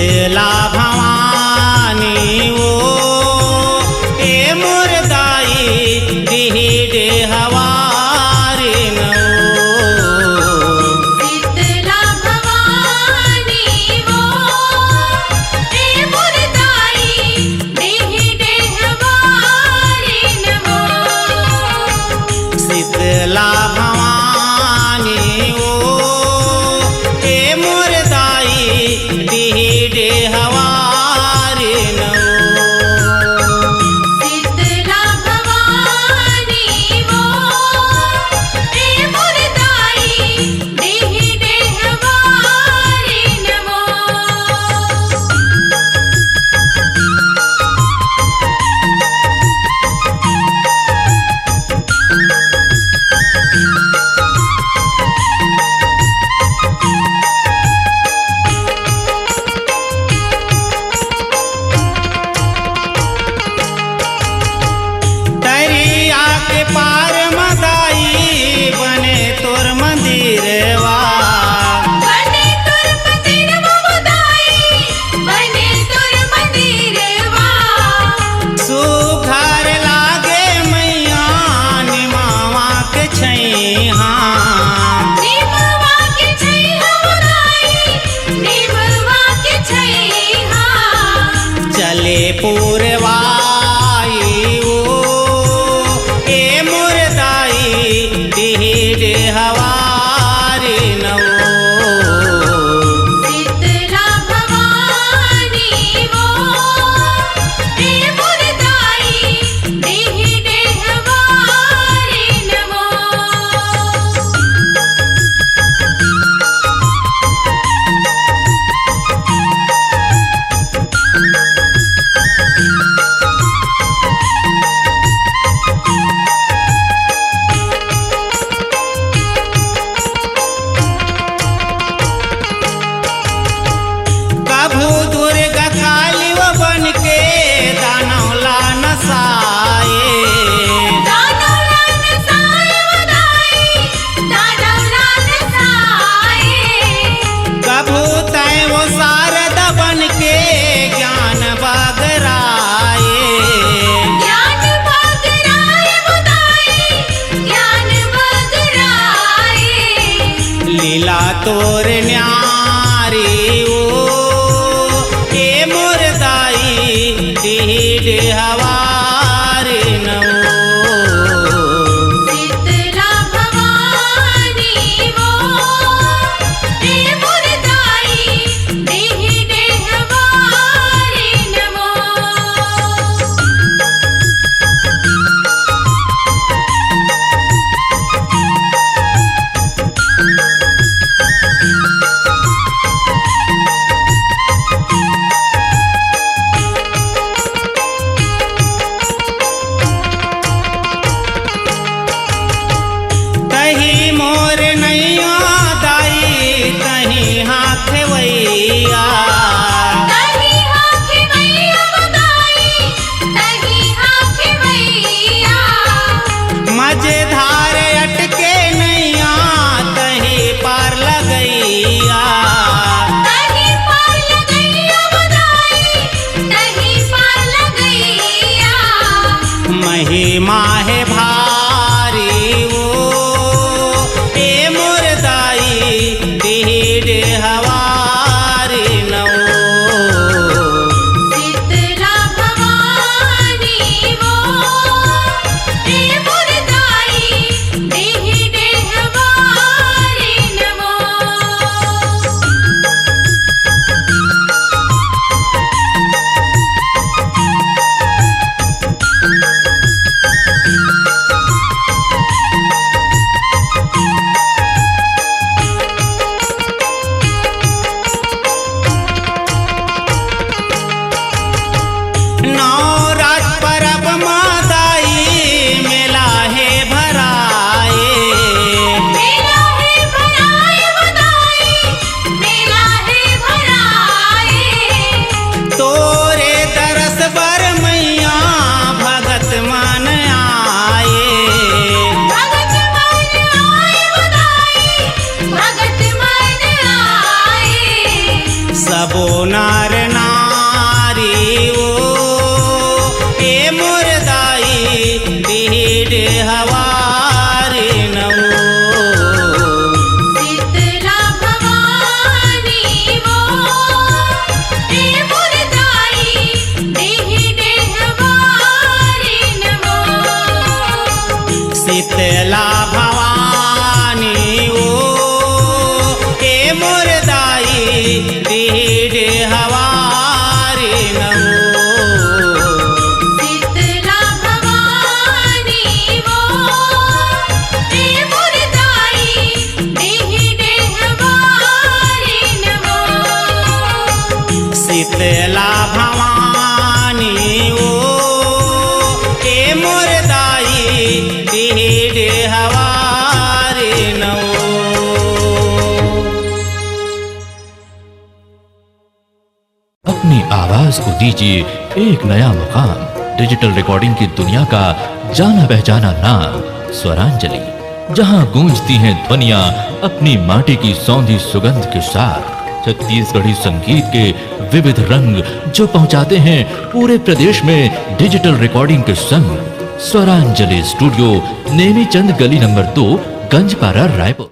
शीतला भवानी वो ए मुरदाई दिही देहवारी नो। शीतला भवानी वो ए मुरदाई दिही देहवारी नो। शीतला भवानी वो ए मुरदाई दिही देहवारी नो। शीतला भवानी वो ए मुरदाई दिही देहवारी नो। दरिया के पार मदाई बने तोर मंदिरवा। बने तोर मंदिरवा मुदाई बने तोर मंदिरवा। सुघर लागे मैया निमावा के छैहा। निमवा के छैहा मुदाई निमवा के छैहा। चले पूरवाई वो ए मुरदाई दिही देहवारी नो। शीतला भवानी वो ए मुरदाई दिही देहवारी नो। कभू दुर्गा काली वो बन के दानौला नसाए। दानौला नसाए मुदाई दानौला नसाए। कभू तय वो शारदा बन के ज्ञान बगराए। ज्ञान बगराए मुदाई ज्ञान बगराए। लीला तोर न्यारी वो ए मुरदाई दिही देहवारी नो। शीतला भवानी वो ए मुरदाई दिही देहवारी नो। नार नारी ओ ए मुरदाई दीड हवारी नवो शीतला भवानी वो हे मुरदाई देहि देहवारी नमो शीतला भवानी ओ ए मुरदाई दीड हवारी नमो शीतला भवानी वो हे मुरदाई देहि देहवारी नमो शीतला भवानी ओ ए मुरदाई दीड हवारी नवो अपनी आवाज को दीजिए एक नया मुकाम। डिजिटल रिकॉर्डिंग की दुनिया का जाना पहचाना नाम स्वरांजलि, जहां गूंजती हैं ध्वनियां अपनी माटी की सौंधी सुगंध के साथ। छत्तीसगढ़ी संगीत के विविध रंग जो पहुंचाते हैं पूरे प्रदेश में डिजिटल रिकॉर्डिंग के संग। स्वरांजलि स्टूडियो, नेमीचंद गली नंबर 2, गंजपारा, रायपुर।